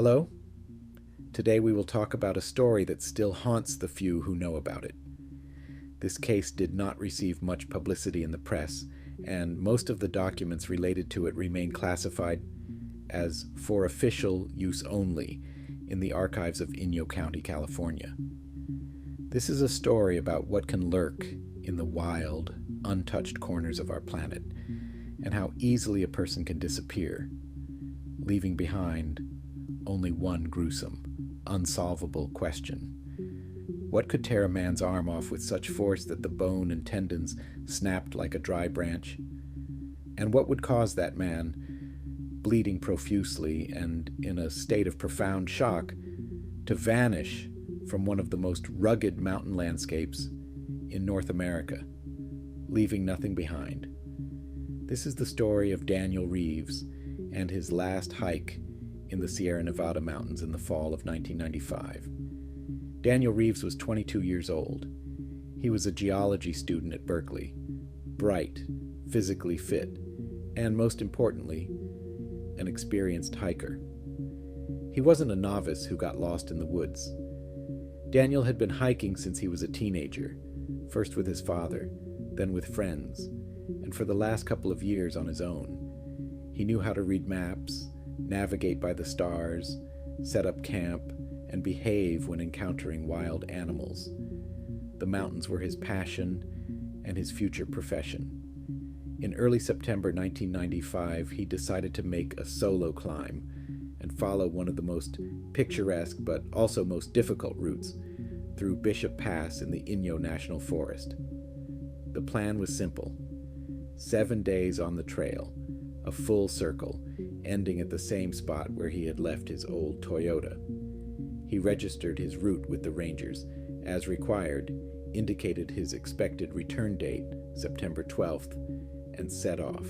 Hello? Today we will talk about a story that still haunts the few who know about it. This case did not receive much publicity in the press, and most of the documents related to it remain classified as for official use only in the archives of Inyo County, California. This is a story about what can lurk in the wild, untouched corners of our planet, and how easily a person can disappear, leaving behind only one gruesome, unsolvable question. What could tear a man's arm off with such force that the bone and tendons snapped like a dry branch? And what would cause that man, bleeding profusely and in a state of profound shock, to vanish from one of the most rugged mountain landscapes in North America, leaving nothing behind? This is the story of Daniel Reeves and his last hike in the Sierra Nevada mountains in the fall of 1995. Daniel Reeves was 22 years old. He was a geology student at Berkeley, bright, physically fit, and most importantly, an experienced hiker. He wasn't a novice who got lost in the woods. Daniel had been hiking since he was a teenager, first with his father, then with friends, and for the last couple of years on his own. He knew how to read maps, navigate by the stars, set up camp, and behave when encountering wild animals. The mountains were his passion and his future profession. In early September 1995, he decided to make a solo climb and follow one of the most picturesque but also most difficult routes through Bishop Pass in the Inyo National Forest. The plan was simple: 7 days on the trail, a full circle, ending at the same spot where he had left his old Toyota. He registered his route with the rangers, as required, indicated his expected return date, September 12th, and set off.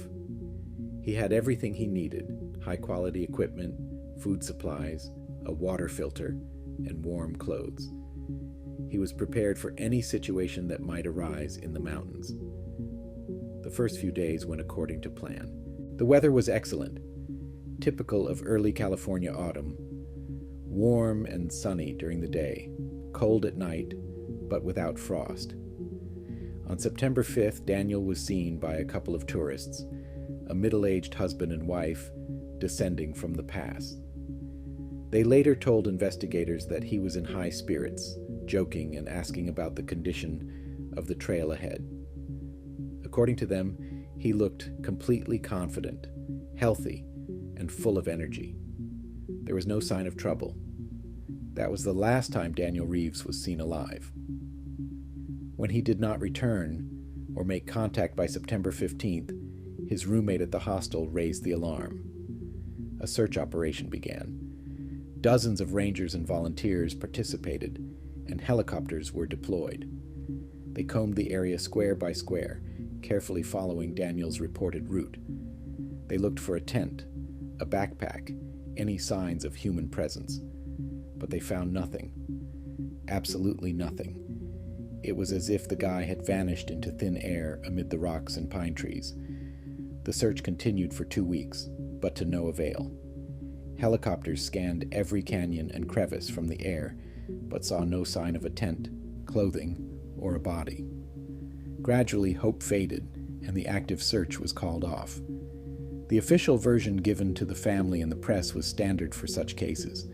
He had everything he needed: high-quality equipment, food supplies, a water filter, and warm clothes. He was prepared for any situation that might arise in the mountains. The first few days went according to plan. The weather was excellent, typical of early California autumn, warm and sunny during the day, cold at night, but without frost. On September 5th, Daniel was seen by a couple of tourists, a middle-aged husband and wife, descending from the pass. They later told investigators that he was in high spirits, joking and asking about the condition of the trail ahead. According to them, he looked completely confident, healthy, and full of energy. There was no sign of trouble. That was the last time Daniel Reeves was seen alive. When he did not return or make contact by September 15th, his roommate at the hostel raised the alarm. A search operation began. Dozens of rangers and volunteers participated, and helicopters were deployed. They combed the area square by square, carefully following Daniel's reported route. They looked for a tent, a backpack, any signs of human presence. But they found nothing. Absolutely nothing. It was as if the guy had vanished into thin air amid the rocks and pine trees. The search continued for 2 weeks, but to no avail. Helicopters scanned every canyon and crevice from the air, but saw no sign of a tent, clothing, or a body. Gradually, hope faded, and the active search was called off. The official version given to the family and the press was standard for such cases: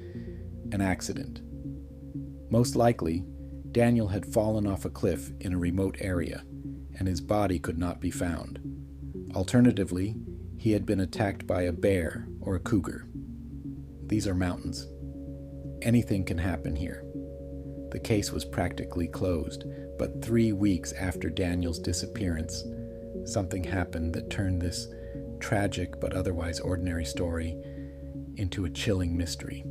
an accident. Most likely, Daniel had fallen off a cliff in a remote area, and his body could not be found. Alternatively, he had been attacked by a bear or a cougar. These are mountains. Anything can happen here. The case was practically closed, but 3 weeks after Daniel's disappearance, something happened that turned this tragic but otherwise ordinary story into a chilling mystery.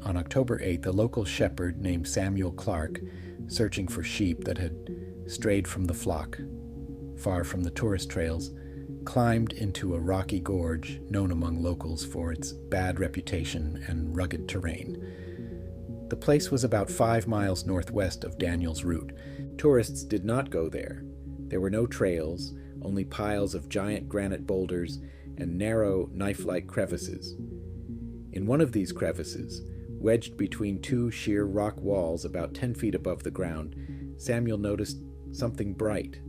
On October 8th, a local shepherd named Samuel Clark, searching for sheep that had strayed from the flock, far from the tourist trails, climbed into a rocky gorge known among locals for its bad reputation and rugged terrain. The place was about 5 miles northwest of Daniel's route. Tourists did not go there. There were no trails, only piles of giant granite boulders and narrow, knife-like crevices. In one of these crevices, wedged between two sheer rock walls about 10 feet above the ground, Samuel noticed something bright.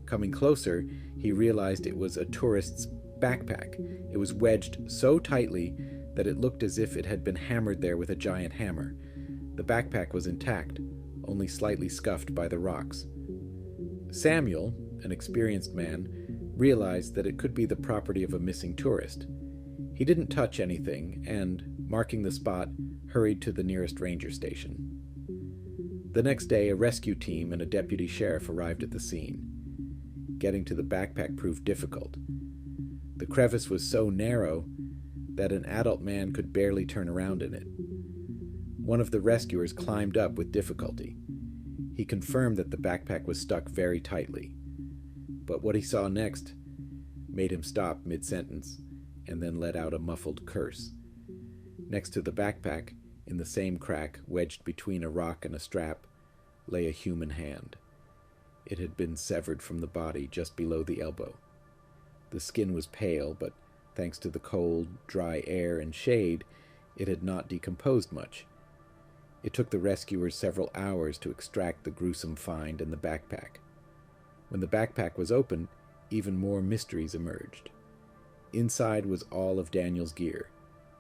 Coming closer, he realized it was a tourist's backpack. It was wedged so tightly that it looked as if it had been hammered there with a giant hammer. The backpack was intact, only slightly scuffed by the rocks. Samuel, an experienced man, realized that it could be the property of a missing tourist. He didn't touch anything and, marking the spot, hurried to the nearest ranger station. The next day, a rescue team and a deputy sheriff arrived at the scene. Getting to the backpack proved difficult. The crevice was so narrow that an adult man could barely turn around in it. One of the rescuers climbed up with difficulty. He confirmed that the backpack was stuck very tightly. But what he saw next made him stop mid-sentence and then let out a muffled curse. Next to the backpack, in the same crack, wedged between a rock and a strap, lay a human hand. It had been severed from the body just below the elbow. The skin was pale, but thanks to the cold, dry air and shade, it had not decomposed much. It took the rescuers several hours to extract the gruesome find in the backpack. When the backpack was opened, even more mysteries emerged. Inside was all of Daniel's gear: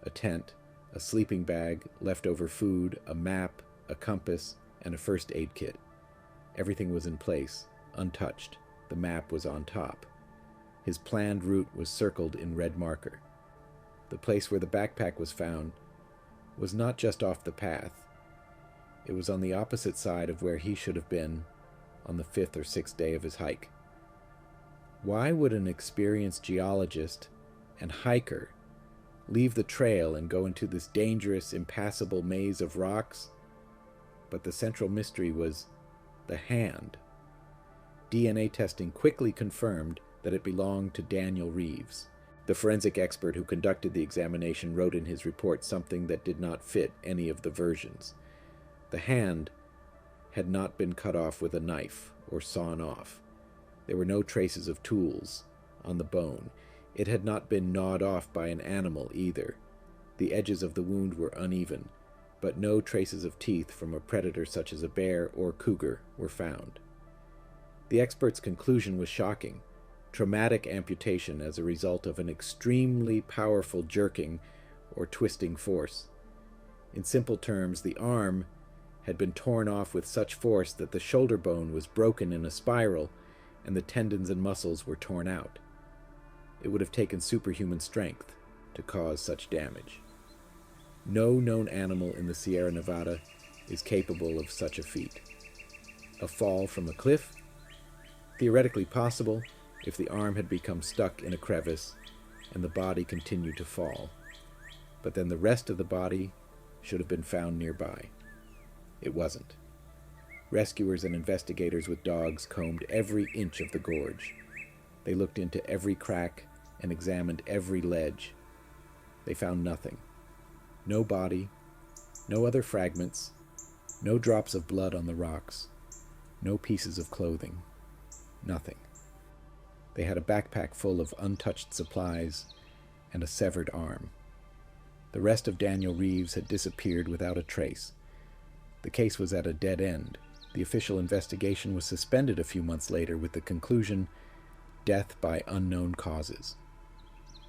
a tent, a sleeping bag, leftover food, a map, a compass, and a first aid kit. Everything was in place, untouched. The map was on top. His planned route was circled in red marker. The place where the backpack was found was not just off the path. It was on the opposite side of where he should have been on the 5th or 6th day of his hike. Why would an experienced geologist and hiker leave the trail and go into this dangerous, impassable maze of rocks? But the central mystery was the hand. DNA testing quickly confirmed that it belonged to Daniel Reeves. The forensic expert who conducted the examination wrote in his report something that did not fit any of the versions. The hand had not been cut off with a knife or sawn off. There were no traces of tools on the bone. It had not been gnawed off by an animal either. The edges of the wound were uneven, but no traces of teeth from a predator such as a bear or cougar were found. The expert's conclusion was shocking: traumatic amputation as a result of an extremely powerful jerking or twisting force. In simple terms, the arm had been torn off with such force that the shoulder bone was broken in a spiral and the tendons and muscles were torn out. It would have taken superhuman strength to cause such damage. No known animal in the Sierra Nevada is capable of such a feat. A fall from a cliff? Theoretically possible if the arm had become stuck in a crevice and the body continued to fall. But then the rest of the body should have been found nearby. It wasn't. Rescuers and investigators with dogs combed every inch of the gorge. They looked into every crack and examined every ledge. They found nothing. No body, no other fragments, no drops of blood on the rocks, no pieces of clothing, nothing. They had a backpack full of untouched supplies and a severed arm. The rest of Daniel Reeves had disappeared without a trace. The case was at a dead end. The official investigation was suspended a few months later with the conclusion, death by unknown causes.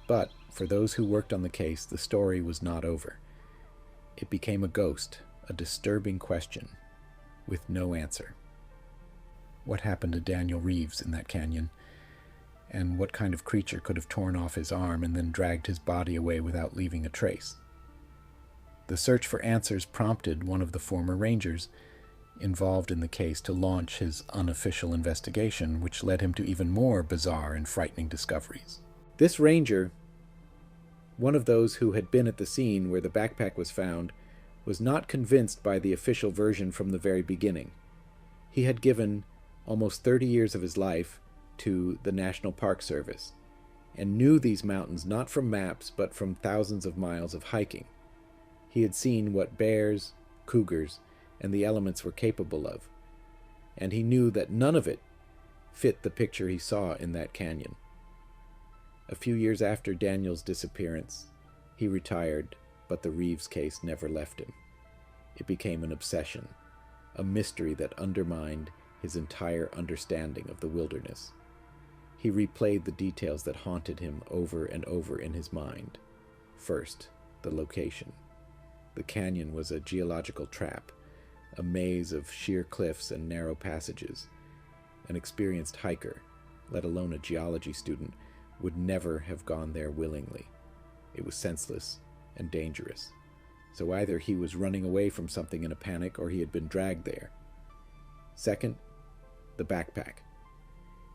But for those who worked on the case, the story was not over. It became a ghost, a disturbing question, with no answer. What happened to Daniel Reeves in that canyon? And what kind of creature could have torn off his arm and then dragged his body away without leaving a trace? The search for answers prompted one of the former rangers involved in the case to launch his unofficial investigation, which led him to even more bizarre and frightening discoveries. This ranger, one of those who had been at the scene where the backpack was found, was not convinced by the official version from the very beginning. He had given almost 30 years of his life to the National Park Service and knew these mountains not from maps but from thousands of miles of hiking. He had seen what bears, cougars, and the elements were capable of, and he knew that none of it fit the picture he saw in that canyon. A few years after Daniel's disappearance, he retired But the Reeves case never left him. It became an obsession, a mystery that undermined his entire understanding of the wilderness. He replayed the details that haunted him over and over in his mind. First, the location. The canyon was a geological trap, a maze of sheer cliffs and narrow passages. An experienced hiker, let alone a geology student, would never have gone there willingly. It was senseless and dangerous. So either he was running away from something in a panic or he had been dragged there. Second, the backpack.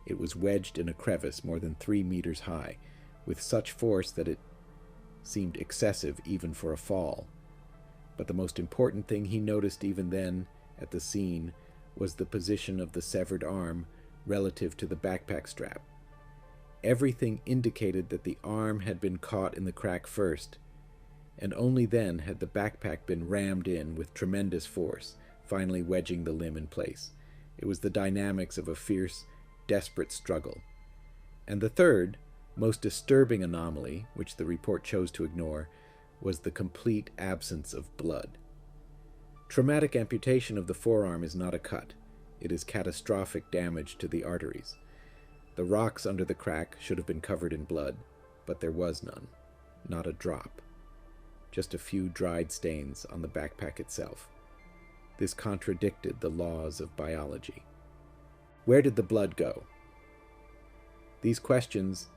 It was wedged in a crevice more than 3 meters high, with such force that it seemed excessive even for a fall. But the most important thing he noticed even then at the scene was the position of the severed arm relative to the backpack strap. Everything indicated that the arm had been caught in the crack first, and only then had the backpack been rammed in with tremendous force, finally wedging the limb in place. It was the dynamics of a fierce, desperate struggle. And the third, most disturbing anomaly, which the report chose to ignore, was the complete absence of blood. Traumatic amputation of the forearm is not a cut. It is catastrophic damage to the arteries. The rocks under the crack should have been covered in blood, but there was none, not a drop. Just a few dried stains on the backpack itself. This contradicted the laws of biology. Where did the blood go? These questions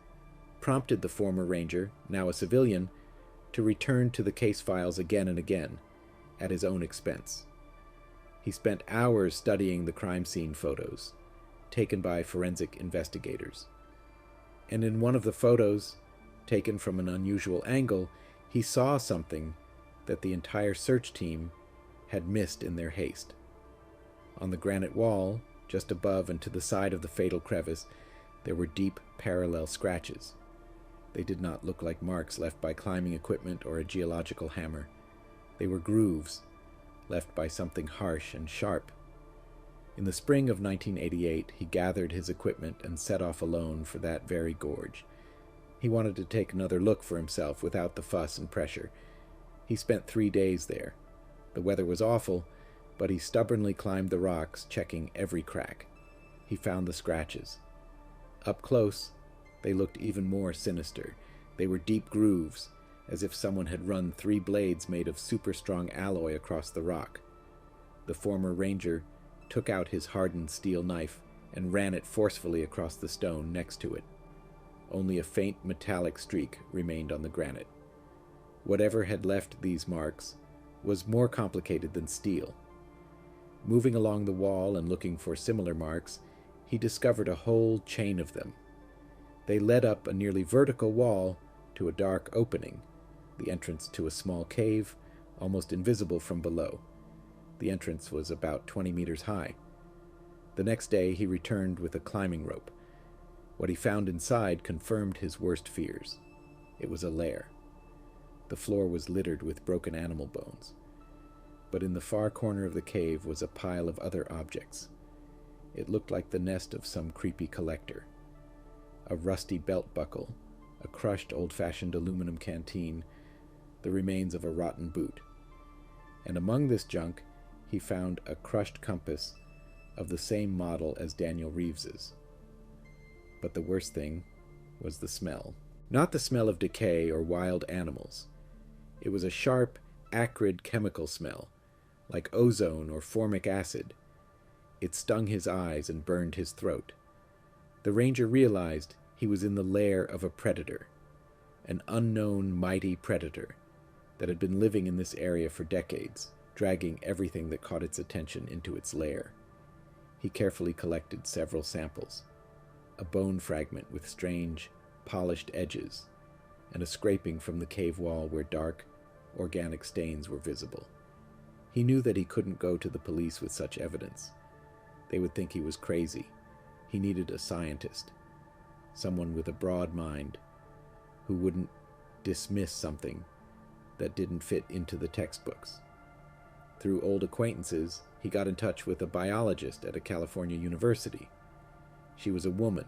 prompted the former ranger, now a civilian, to return to the case files again and again, at his own expense. He spent hours studying the crime scene photos, taken by forensic investigators. And in one of the photos, taken from an unusual angle, he saw something that the entire search team had missed in their haste. On the granite wall, just above and to the side of the fatal crevice, there were deep parallel scratches. They did not look like marks left by climbing equipment or a geological hammer. They were grooves, left by something harsh and sharp. In the spring of 1988, he gathered his equipment and set off alone for that very gorge. He wanted to take another look for himself without the fuss and pressure. He spent 3 days there. The weather was awful, but he stubbornly climbed the rocks, checking every crack. He found the scratches. Up close, they looked even more sinister. They were deep grooves, as if someone had run 3 blades made of super strong alloy across the rock. The former ranger took out his hardened steel knife and ran it forcefully across the stone next to it. Only a faint metallic streak remained on the granite. Whatever had left these marks was more complicated than steel. Moving along the wall and looking for similar marks, he discovered a whole chain of them. They led up a nearly vertical wall to a dark opening, the entrance to a small cave, almost invisible from below. The entrance was about 20 meters high. The next day he returned with a climbing rope. What he found inside confirmed his worst fears. It was a lair. The floor was littered with broken animal bones. But in the far corner of the cave was a pile of other objects. It looked like the nest of some creepy collector. A rusty belt buckle, a crushed old-fashioned aluminum canteen, the remains of a rotten boot. And among this junk, he found a crushed compass of the same model as Daniel Reeves's. But the worst thing was the smell. Not the smell of decay or wild animals. It was a sharp, acrid chemical smell, like ozone or formic acid. It stung his eyes and burned his throat. The ranger realized he was in the lair of a predator, an unknown mighty predator that had been living in this area for decades, dragging everything that caught its attention into its lair. He carefully collected several samples, a bone fragment with strange, polished edges, and a scraping from the cave wall where dark, organic stains were visible. He knew that he couldn't go to the police with such evidence. They would think he was crazy. He needed a scientist, someone with a broad mind, who wouldn't dismiss something that didn't fit into the textbooks. Through old acquaintances, he got in touch with a biologist at a California university. She was a woman,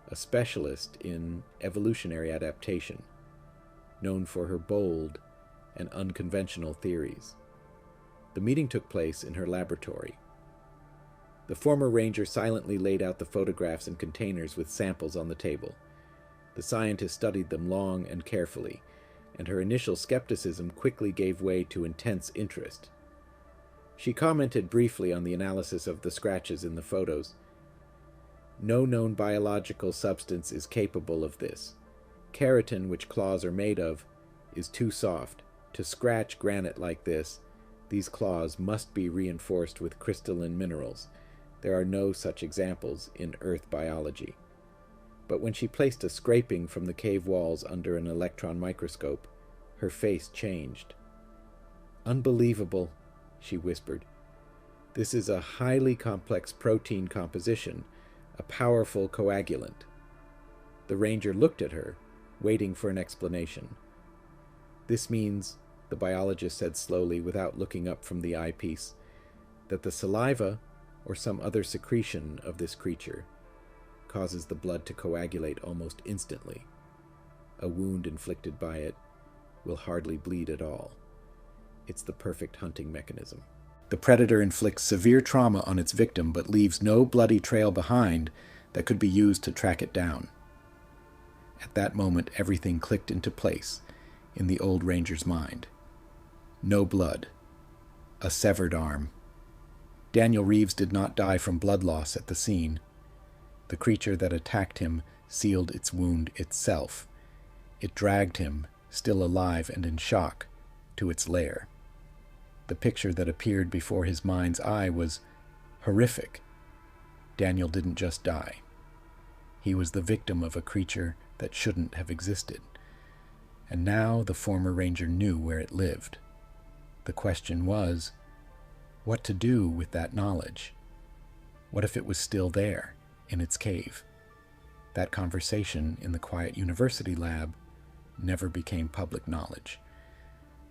a specialist in evolutionary adaptation, known for her bold, and unconventional theories. The meeting took place in her laboratory. The former ranger silently laid out the photographs in containers with samples on the table. The scientist studied them long and carefully, and her initial skepticism quickly gave way to intense interest. She commented briefly on the analysis of the scratches in the photos. No known biological substance is capable of this. Keratin, which claws are made of, is too soft. To scratch granite like this, these claws must be reinforced with crystalline minerals. There are no such examples in Earth biology. But when she placed a scraping from the cave walls under an electron microscope, her face changed. "Unbelievable," she whispered. "This is a highly complex protein composition, a powerful coagulant." The ranger looked at her, waiting for an explanation. "This means," the biologist said slowly without looking up from the eyepiece, "that the saliva, or some other secretion of this creature, causes the blood to coagulate almost instantly. A wound inflicted by it will hardly bleed at all. It's the perfect hunting mechanism. The predator inflicts severe trauma on its victim but leaves no bloody trail behind that could be used to track it down." At that moment, everything clicked into place in the old ranger's mind. No blood. A severed arm. Daniel Reeves did not die from blood loss at the scene. The creature that attacked him sealed its wound itself. It dragged him, still alive and in shock, to its lair. The picture that appeared before his mind's eye was horrific. Daniel didn't just die. He was the victim of a creature that shouldn't have existed. And now the former ranger knew where it lived. The question was, what to do with that knowledge? What if it was still there, in its cave? That conversation in the quiet university lab never became public knowledge,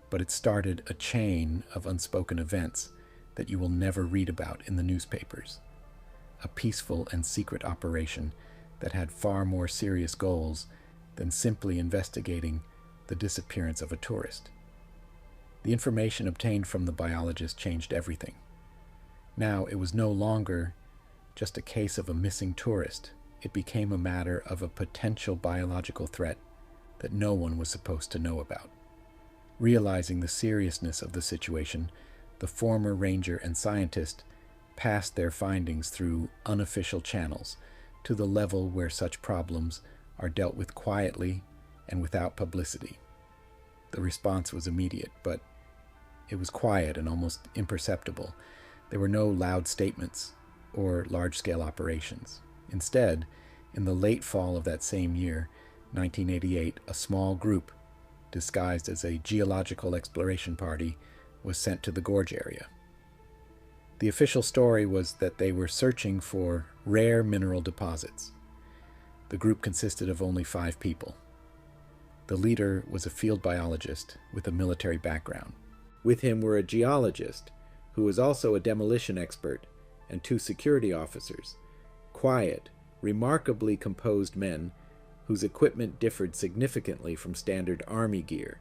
but it started a chain of unspoken events that you will never read about in the newspapers. A peaceful and secret operation that had far more serious goals than simply investigating the disappearance of a tourist. The information obtained from the biologist changed everything. Now it was no longer just a case of a missing tourist. It became a matter of a potential biological threat that no one was supposed to know about. Realizing the seriousness of the situation, the former ranger and scientist passed their findings through unofficial channels to the level where such problems are dealt with quietly and without publicity. The response was immediate, but it was quiet and almost imperceptible. There were no loud statements or large-scale operations. Instead, in the late fall of that same year, 1988, a small group, disguised as a geological exploration party, was sent to the gorge area. The official story was that they were searching for rare mineral deposits. The group consisted of only 5 people. The leader was a field biologist with a military background. With him were a geologist, who was also a demolition expert, and 2 security officers, quiet, remarkably composed men whose equipment differed significantly from standard army gear.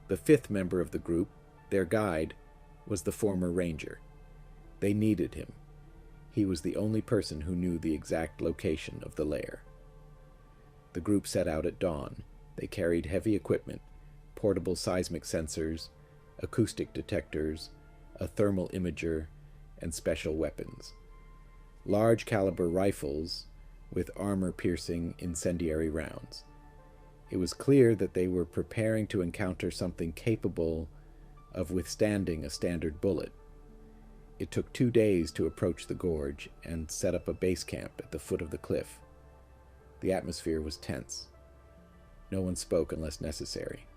The 5th member of the group, their guide, was the former ranger. They needed him. He was the only person who knew the exact location of the lair. The group set out at dawn. They carried heavy equipment, portable seismic sensors, acoustic detectors, a thermal imager, and special weapons. Large caliber rifles with armor-piercing incendiary rounds. It was clear that they were preparing to encounter something capable of withstanding a standard bullet. It took 2 days to approach the gorge and set up a base camp at the foot of the cliff. The atmosphere was tense. No one spoke unless necessary.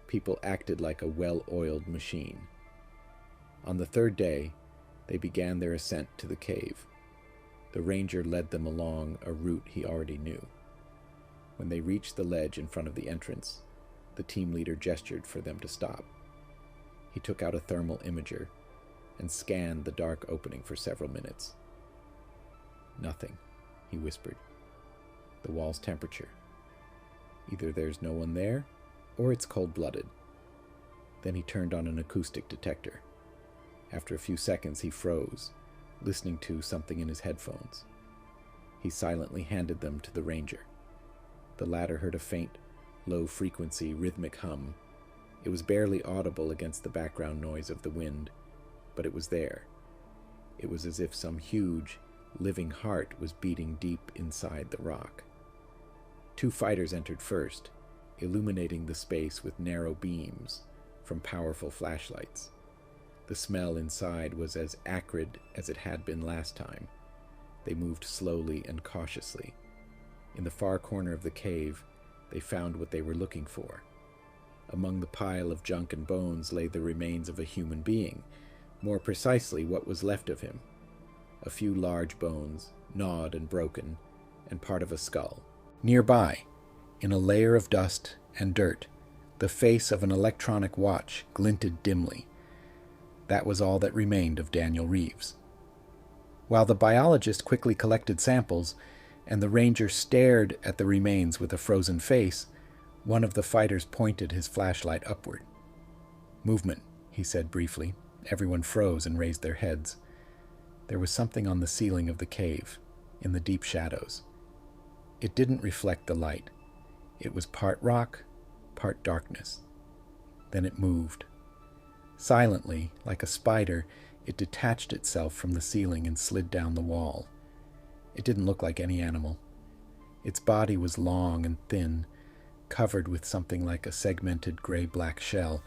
People acted like a well-oiled machine. On the 3rd day, they began their ascent to the cave. The ranger led them along a route he already knew. When they reached the ledge in front of the entrance, the team leader gestured for them to stop. He took out a thermal imager and scanned the dark opening for several minutes. "Nothing," he whispered. "The wall's temperature. Either there's no one there, or it's cold-blooded. Then he turned on an acoustic detector. After a few seconds, he froze, listening to something in his headphones. He silently handed them to the ranger. The latter heard a faint, low-frequency, rhythmic hum. It was barely audible against the background noise of the wind, but it was there. It was as if some huge, living heart was beating deep inside the rock. 2 fighters entered first, illuminating the space with narrow beams from powerful flashlights. The smell inside was as acrid as it had been last time. They moved slowly and cautiously. In the far corner of the cave, they found what they were looking for. Among the pile of junk and bones lay the remains of a human being, more precisely what was left of him. A few large bones, gnawed and broken, and part of a skull. Nearby, in a layer of dust and dirt, the face of an electronic watch glinted dimly. That was all that remained of Daniel Reeves. While the biologist quickly collected samples, and the ranger stared at the remains with a frozen face, one of the fighters pointed his flashlight upward. "Movement," he said briefly. Everyone froze and raised their heads. There was something on the ceiling of the cave, in the deep shadows. It didn't reflect the light. It was part rock, part darkness. Then it moved. Silently, like a spider, it detached itself from the ceiling and slid down the wall. It didn't look like any animal. Its body was long and thin, covered with something like a segmented gray-black shell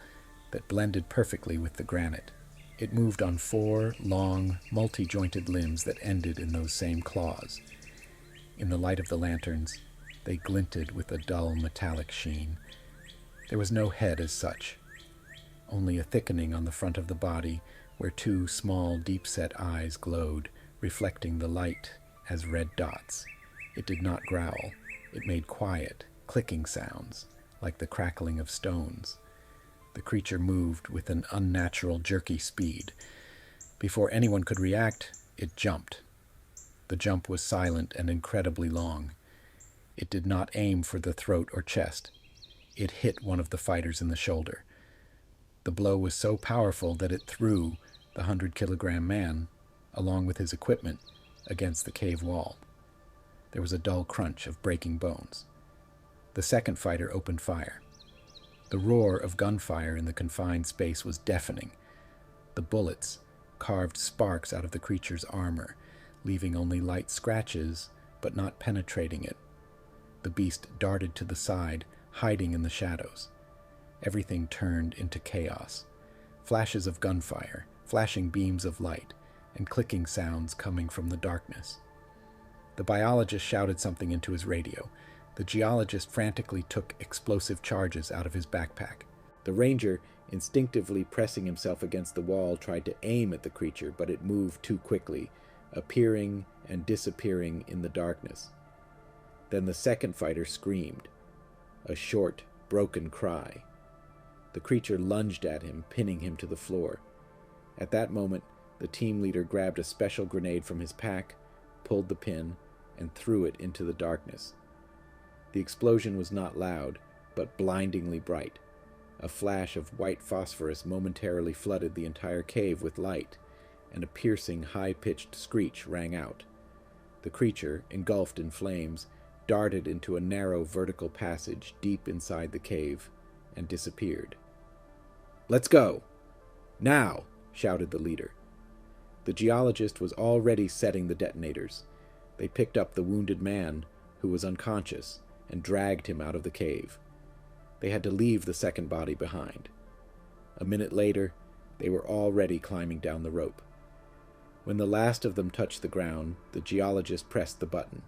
that blended perfectly with the granite. It moved on 4 long, multi-jointed limbs that ended in those same claws. In the light of the lanterns, they glinted with a dull metallic sheen. There was no head as such, only a thickening on the front of the body where 2 small, deep-set eyes glowed, reflecting the light as red dots. It did not growl. It made quiet, clicking sounds, like the crackling of stones. The creature moved with an unnatural, jerky speed. Before anyone could react, it jumped. The jump was silent and incredibly long. It did not aim for the throat or chest. It hit one of the fighters in the shoulder. The blow was so powerful that it threw the 100-kilogram man, along with his equipment, against the cave wall. There was a dull crunch of breaking bones. The second fighter opened fire. The roar of gunfire in the confined space was deafening. The bullets carved sparks out of the creature's armor, leaving only light scratches, but not penetrating it. The beast darted to the side, hiding in the shadows. Everything turned into chaos. Flashes of gunfire, flashing beams of light, and clicking sounds coming from the darkness. The biologist shouted something into his radio. The geologist frantically took explosive charges out of his backpack. The ranger, instinctively pressing himself against the wall, tried to aim at the creature, but it moved too quickly, appearing and disappearing in the darkness. Then the second fighter screamed, a short, broken cry. The creature lunged at him, pinning him to the floor. At that moment, the team leader grabbed a special grenade from his pack, pulled the pin, and threw it into the darkness. The explosion was not loud, but blindingly bright. A flash of white phosphorus momentarily flooded the entire cave with light, and a piercing, high-pitched screech rang out. The creature, engulfed in flames, darted into a narrow vertical passage deep inside the cave and disappeared. "Let's go! Now!" shouted the leader. The geologist was already setting the detonators. They picked up the wounded man, who was unconscious, and dragged him out of the cave. They had to leave the second body behind. A minute later, they were already climbing down the rope. When the last of them touched the ground, the geologist pressed the button.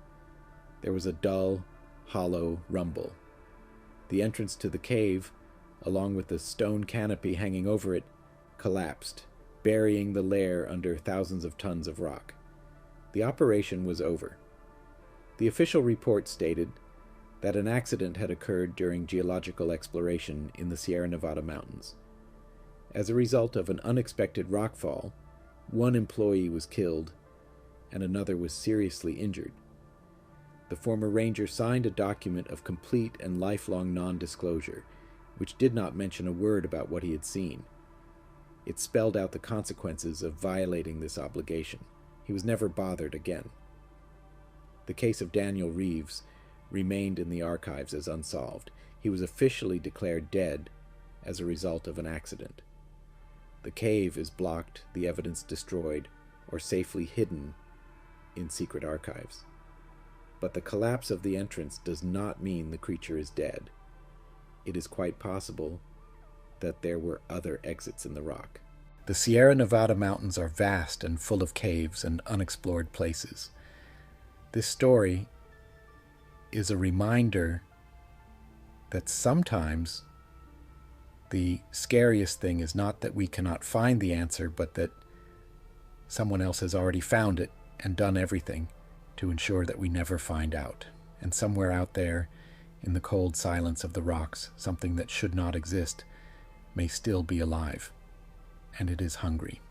There was a dull, hollow rumble. The entrance to the cave, along with the stone canopy hanging over it, collapsed, burying the lair under thousands of tons of rock. The operation was over. The official report stated that an accident had occurred during geological exploration in the Sierra Nevada mountains. As a result of an unexpected rockfall, one employee was killed and another was seriously injured. The former ranger signed a document of complete and lifelong non-disclosure, which did not mention a word about what he had seen. It spelled out the consequences of violating this obligation. He was never bothered again. The case of Daniel Reeves remained in the archives as unsolved. He was officially declared dead as a result of an accident. The cave is blocked, the evidence destroyed, or safely hidden in secret archives. But the collapse of the entrance does not mean the creature is dead. It is quite possible that there were other exits in the rock. The Sierra Nevada mountains are vast and full of caves and unexplored places. This story is a reminder that sometimes the scariest thing is not that we cannot find the answer, but that someone else has already found it and done everything to ensure that we never find out. And somewhere out there, in the cold silence of the rocks, something that should not exist may still be alive, and it is hungry.